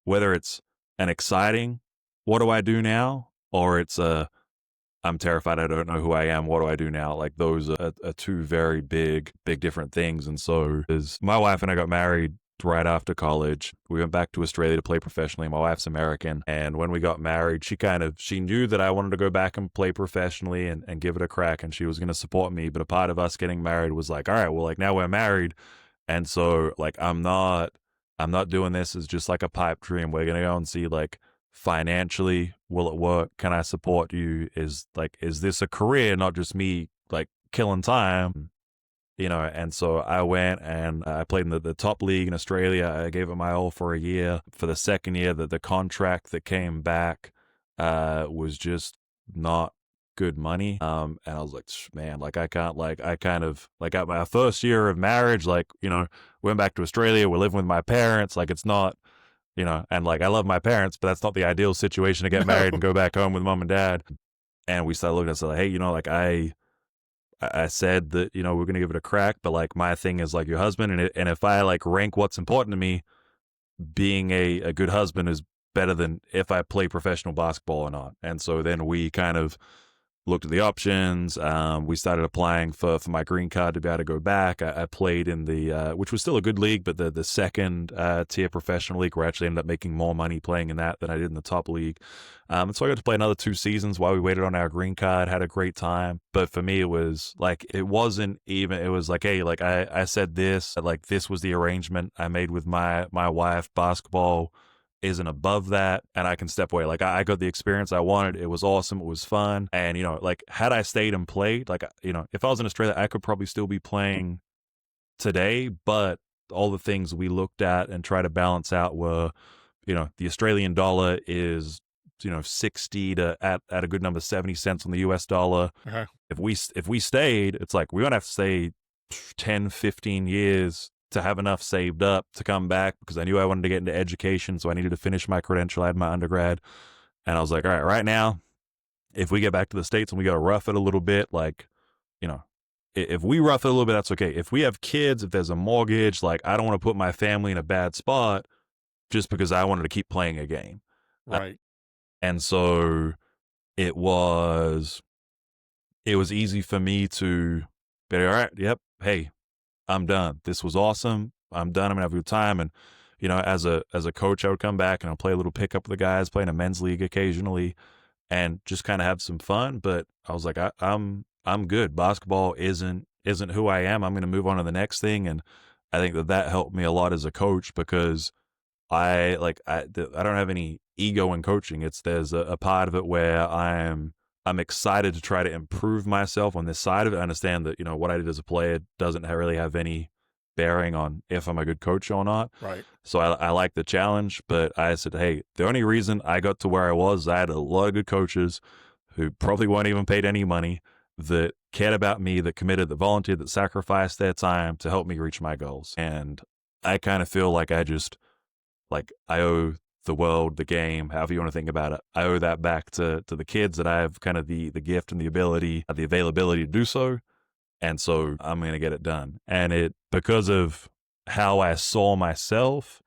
whether it's an exciting, what do I do now? Or it's I'm terrified, I don't know who I am, what do I do now? Like those are two very big different things. And so as my wife and I got married right after college, we went back to Australia to play professionally. My wife's American. And when we got married, she knew that I wanted to go back and play professionally and give it a crack, and she was going to support me. But a part of us getting married was like, all right, well, like now we're married. And so like, I'm not doing this as just like a pipe dream. We're going to go and see like, financially, will it work? Can I support you? Is this a career, not just me like killing time? And so I went and I played in the top league in Australia. I gave it my all for a year. For the second year, the contract that came back was just not good money. And I was like, man, like I can't, like I kind of like at my first year of marriage, like, went back to Australia. We're living with my parents. Like it's not, and like I love my parents, but that's not the ideal situation to get married No. and go back home with mom and dad. And we started looking at it like, hey, like I said that, we're going to give it a crack, but like my thing is like your husband. And if I like rank what's important to me, being a good husband is better than if I play professional basketball or not. And so then we kind of looked at the options. We started applying for my green card to be able to go back. I played in the, which was still a good league, but the second tier professional league, where I actually ended up making more money playing in that than I did in the top league. And so I got to play another 2 seasons while we waited on our green card, had a great time. But for me, it was like, it wasn't even, it was like, hey, like I said this, like this was the arrangement I made with my wife. Basketball isn't above that, and I can step away. Like I got the experience I wanted. It was awesome. It was fun. And, like had I stayed and played, like, if I was in Australia, I could probably still be playing today, but all the things we looked at and try to balance out were, the Australian dollar is, 60 to at a good number, 70 cents on the US dollar. Okay. If we stayed, it's like, we're going to have to stay 10, 15 years to have enough saved up to come back, because I knew I wanted to get into education. So I needed to finish my credential. I had my undergrad. And I was like, all right now, if we get back to the States and we got to rough it a little bit, like, if we rough it a little bit, that's okay. If we have kids, if there's a mortgage, like I don't want to put my family in a bad spot just because I wanted to keep playing a game. Right. And so it was easy for me to be all right. Yep. Hey, I'm done. This was awesome. I'm done. I'm gonna have a good time. And, as a coach, I would come back and I'll play a little pickup with the guys, play in a men's league occasionally, and just kind of have some fun. But I was like, I'm good. Basketball isn't who I am. I'm gonna move on to the next thing. And I think that helped me a lot as a coach, because I don't have any ego in coaching. There's a part of it where I'm excited to try to improve myself on this side of it. I understand that, what I did as a player doesn't really have any bearing on if I'm a good coach or not. Right. So I like the challenge, but I said, hey, the only reason I got to where I was, I had a lot of good coaches who probably weren't even paid any money. that cared about me, that committed, that volunteered, that sacrificed their time to help me reach my goals. And I kind of feel like I owe the world, the game, however you want to think about it. I owe that back to the kids, that I have kind of the gift and the ability, the availability to do so. And so I'm going to get it done. And because of how I saw myself,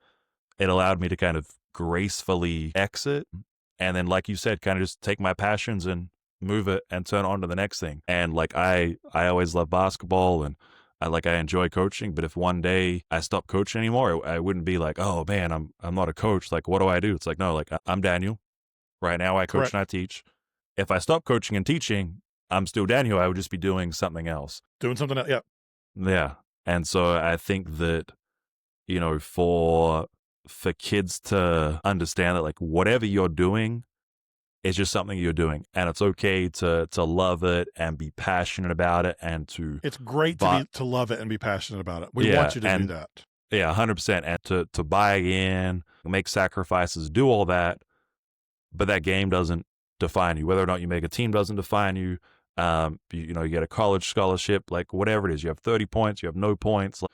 it allowed me to kind of gracefully exit. And then, like you said, kind of just take my passions and move it and turn on to the next thing. And like, I always love basketball, and I enjoy coaching, but if one day I stop coaching anymore, I wouldn't be like, oh man, I'm not a coach. Like, what do I do? It's like, no, like I'm Daniel. Right now I coach Correct. and I teach. If I stop coaching and teaching, I'm still Daniel. I would just be doing something else. Doing something else. Yeah. Yeah. And so I think that, for kids to understand that, like, whatever you're doing is just something you're doing, and it's okay to love it and be passionate about it, and It's great to love it and be passionate about it. We want you to do that. Yeah, 100%. And to buy in, make sacrifices, do all that. But that game doesn't define you. Whether or not you make a team doesn't define you. You get a college scholarship, like whatever it is. You have 30 points, you have no points. Like,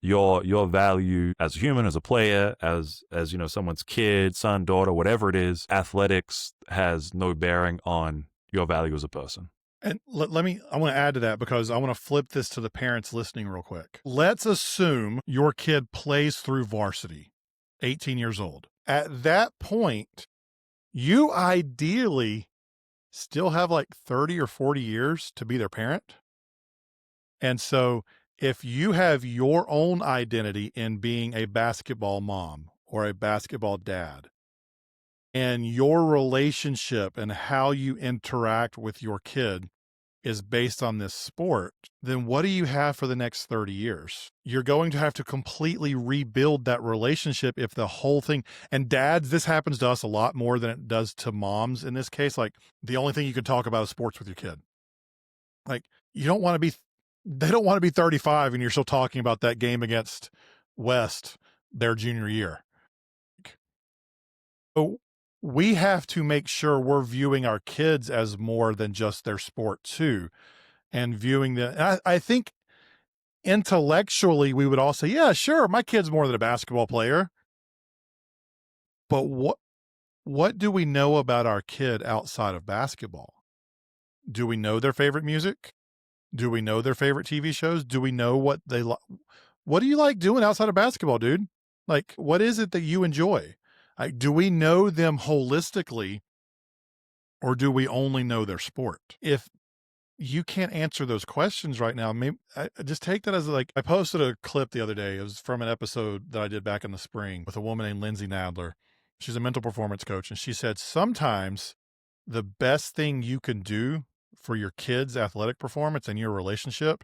your value as a human, as a player, as someone's kid, son, daughter, whatever it is, athletics has no bearing on your value as a person. And I want to add to that, because I want to flip this to the parents listening real quick. Let's assume your kid plays through varsity, 18 years old. At that point, you ideally still have like 30 or 40 years to be their parent. And so if you have your own identity in being a basketball mom or a basketball dad, and your relationship and how you interact with your kid is based on this sport, then what do you have for the next 30 years? You're going to have to completely rebuild that relationship if the whole thing, and dads, this happens to us a lot more than it does to moms in this case. Like, the only thing you can talk about is sports with your kid. Like, they don't want to be 35 and you're still talking about that game against West their junior year. So we have to make sure we're viewing our kids as more than just their sport too, and viewing them. I think intellectually we would all say, yeah, sure, my kid's more than a basketball player. But what do we know about our kid outside of basketball? Do we know their favorite music? Do we know their favorite TV shows? Do we know what they like? What do you like doing outside of basketball, dude? Like, what is it that you enjoy? Like, do we know them holistically, or do we only know their sport? If you can't answer those questions right now, maybe I just take that as, like, I posted a clip the other day. It was from an episode that I did back in the spring with a woman named Lindsay Nadler. She's a mental performance coach. And she said, sometimes the best thing you can do for your kids' athletic performance and your relationship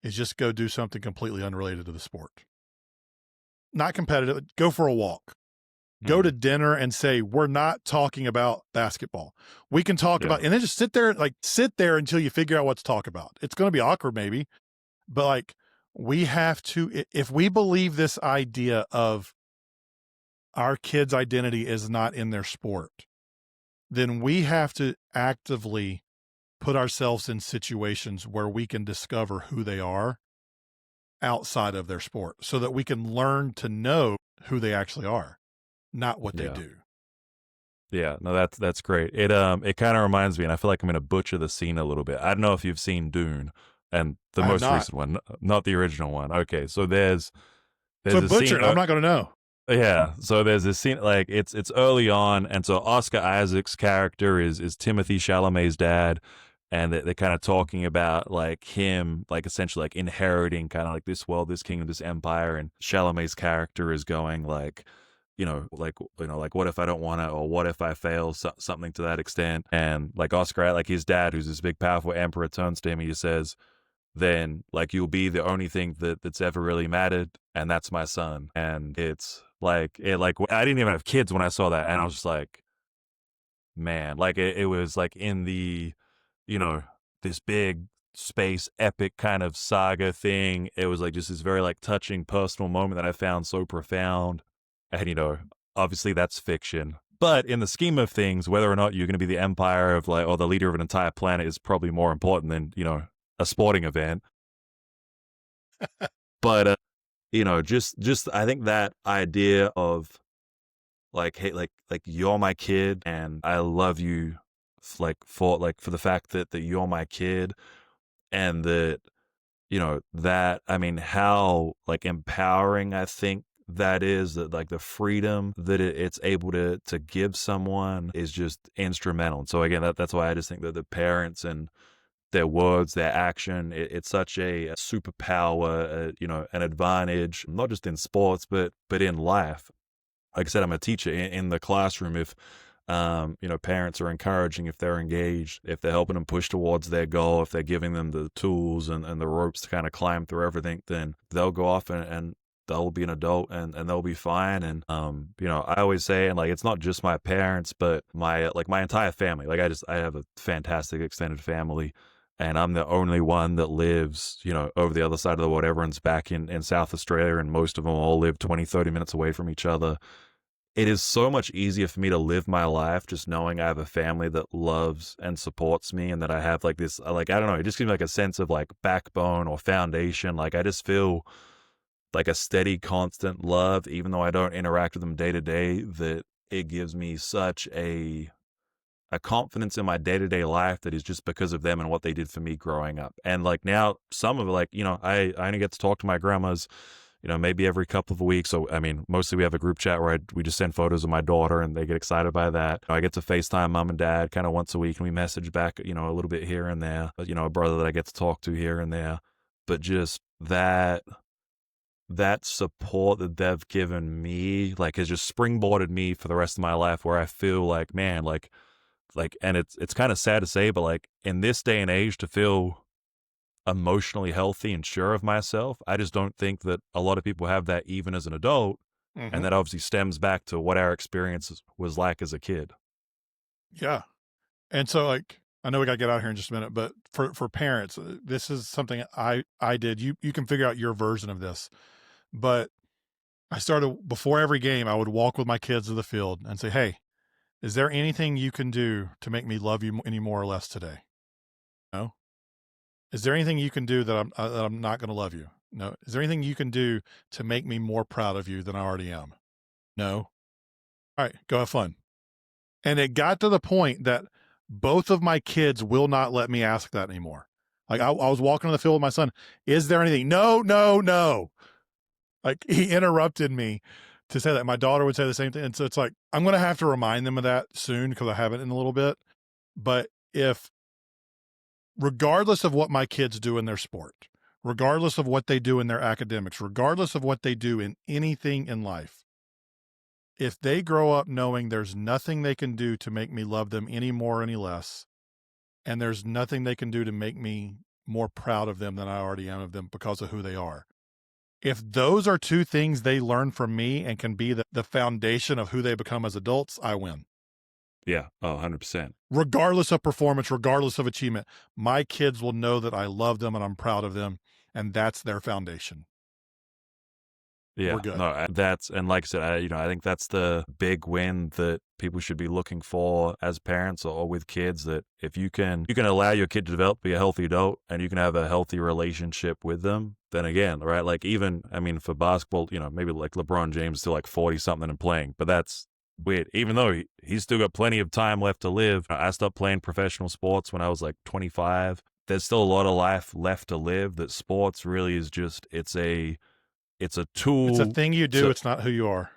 is just go do something completely unrelated to the sport. Not competitive. Go for a walk. Go to dinner and say, we're not talking about basketball. We can talk about, and then just sit there until you figure out what to talk about. It's going to be awkward maybe, but like, we have to, if we believe this idea of our kids' identity is not in their sport, then we have to actively put ourselves in situations where we can discover who they are outside of their sport, so that we can learn to know who they actually are, not what they do. Yeah, no, that's great. It kind of reminds me, and I feel like I'm going to butcher the scene a little bit. I don't know if you've seen Dune, and the most recent one, not the original one. Okay, so there's a butcher. I'm not going to know. Yeah, so there's this scene, like, it's early on, and so Oscar Isaac's character is Timothy Chalamet's dad, and they're kind of talking about, like, him, like, essentially, like, inheriting kind of like this world, this kingdom, this empire, and Chalamet's character is going, like, what if I don't want to, or what if I fail, something to that extent. And like Oscar, like his dad, who's this big, powerful emperor, turns to him, he says, then like, you'll be the only thing that's ever really mattered, and that's my son. And it's like, I didn't even have kids when I saw that, and I was just like, man, like it was like in the, this big space epic kind of saga thing. It was like just this very like touching personal moment that I found so profound. And, obviously that's fiction, But in the scheme of things, whether or not you're going to be the empire of like, or the leader of an entire planet is probably more important than, a sporting event. But, just I think that idea of like, hey, like you're my kid and I love you for the fact that you're my kid and that, that, I mean, how like empowering I think that is, that like the freedom that it's able to give someone is just instrumental. And so again, that's why I just think that the parents and their words, their action, it's such a superpower, an advantage, not just in sports, but in life. Like I said, I'm a teacher in the classroom. If parents are encouraging, if they're engaged, if they're helping them push towards their goal, if they're giving them the tools and the ropes to kind of climb through everything, then they'll go off and they'll be an adult and they'll be fine. And, I always say, and like, it's not just my parents, but my entire family. Like I have a fantastic extended family and I'm the only one that lives, over the other side of the world. Everyone's back in South Australia and most of them all live 20, 30 minutes away from each other. It is so much easier for me to live my life just knowing I have a family that loves and supports me and that I have like this, like, I don't know, it just gives me like a sense of like backbone or foundation. Like I just feel like a steady, constant love, even though I don't interact with them day to day, that it gives me such a confidence in my day-to-day life that is just because of them and what they did for me growing up. And like now some of it, like, I only get to talk to my grandmas, maybe every couple of weeks. So, I mean, mostly we have a group chat where we just send photos of my daughter and they get excited by that. I get to FaceTime mom and dad kind of once a week and we message back, a little bit here and there, but, a brother that I get to talk to here and there. But just that support that they've given me, like, has just springboarded me for the rest of my life where I feel like, man, and it's kind of sad to say, but like in this day and age to feel emotionally healthy and sure of myself, I just don't think that a lot of people have that even as an adult. And Mhm. that obviously stems back to what our experience was like as a kid. Yeah. And so, like, I know we gotta get out of here in just a minute, but for parents, this is something I did. You can figure out your version of this, but I started before every game, I would walk with my kids to the field and say, "Hey, is there anything you can do to make me love you any more or less today? No? Is there anything you can do that I'm not gonna love you? No. Is there anything you can do to make me more proud of you than I already am? No? Alright, go have fun." And it got to the point that both of my kids will not let me ask that anymore. Like, I was walking on the field with my son, "Is there anything?" "No, no, no." Like, he interrupted me to say that. My daughter would say the same thing, and so it's like, I'm gonna have to remind them of that soon because I haven't in a little bit. But if regardless of what my kids do in their sport, regardless of what they do in their academics, regardless of what they do in anything in life, if they grow up knowing there's nothing they can do to make me love them any more or any less, and there's nothing they can do to make me more proud of them than I already am of them because of who they are. If those are two things they learn from me and can be the foundation of who they become as adults, I win. Yeah. Oh, 100%. Regardless of performance, regardless of achievement, my kids will know that I love them and I'm proud of them, and that's their foundation. We're Yeah, good. no, and like I said, I think that's the big win that people should be looking for as parents or with kids. That if you can allow your kid to develop, be a healthy adult, and you can have a healthy relationship with them, then again, right? Like even, I mean, for basketball, maybe like LeBron James is still like 40 something and playing, but that's weird. Even though he's still got plenty of time left to live. I stopped playing professional sports when I was like 25. There's still a lot of life left to live. That sports really is just it's a It's a tool thing you do, to, it's not who you are.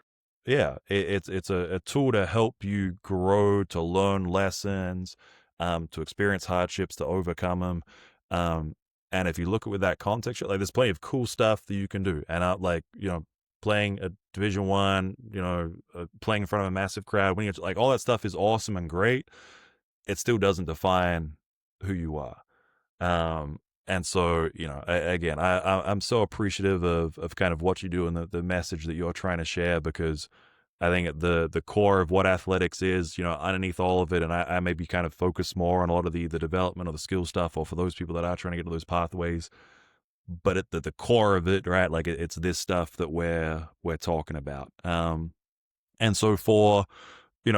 yeah, it's a tool to help you grow, to learn lessons, to experience hardships, to overcome them. And if you look at it with that context, like there's plenty of cool stuff that you can do. And like, playing a Division One, playing in front of a massive crowd, when you like all that stuff is awesome and great. It still doesn't define who you are. And so, again, I'm so appreciative of kind of what you do and the message that you're trying to share, because I think at the core of what athletics is, underneath all of it, and I maybe kind of focus more on a lot of the development of the skill stuff, or for those people that are trying to get to those pathways. But at the core of it, right, like it's this stuff that we're talking about. And so for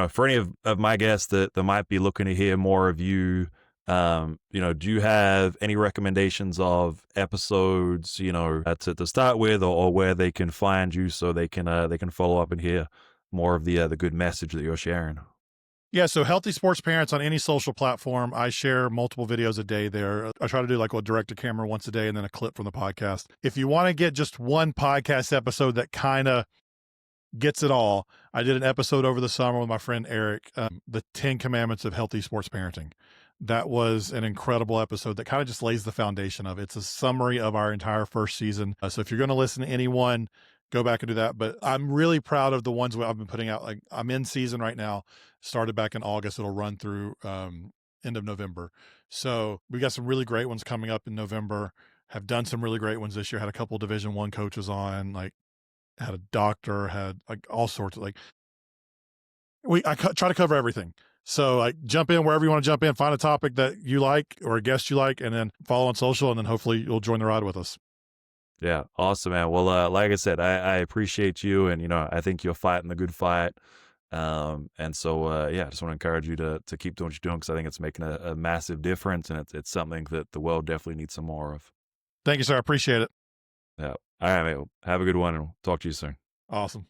For any of my guests that might be looking to hear more of you, do you have any recommendations of episodes, to start with, or where they can find you so they can follow up and hear more of the good message that you're sharing? Yeah, so Healthy Sports Parents on any social platform. I share multiple videos a day there. I try to do like a direct to camera once a day and then a clip from the podcast. If you want to get just one podcast episode that kind of gets it all, I did an episode over the summer with my friend Eric, the 10 Commandments of Healthy Sports Parenting. That was an incredible episode that kind of just lays the foundation of it. It's a summary of our entire first season. So if you're going to listen to anyone, go back and do that. But I'm really proud of the ones I've been putting out. Like, I'm in season right now, started back in August. It'll run through end of November. So we got some really great ones coming up in November. Have done some really great ones this year. Had a couple Division I coaches on, like had a doctor, had like all sorts of like try to cover everything. So like jump in wherever you want to jump in, find a topic that you like or a guest you like, and then follow on social, and then hopefully you'll join the ride with us. Yeah, awesome, man. Well, like I said, I appreciate you, and I think you're fighting the good fight. And so, yeah, I just want to encourage you to keep doing what you're doing, because I think it's making a massive difference, and it's something that the world definitely needs some more of. Thank you, sir. I appreciate it. Yeah. All right, mate. Well, have a good one, and we'll talk to you soon. Awesome.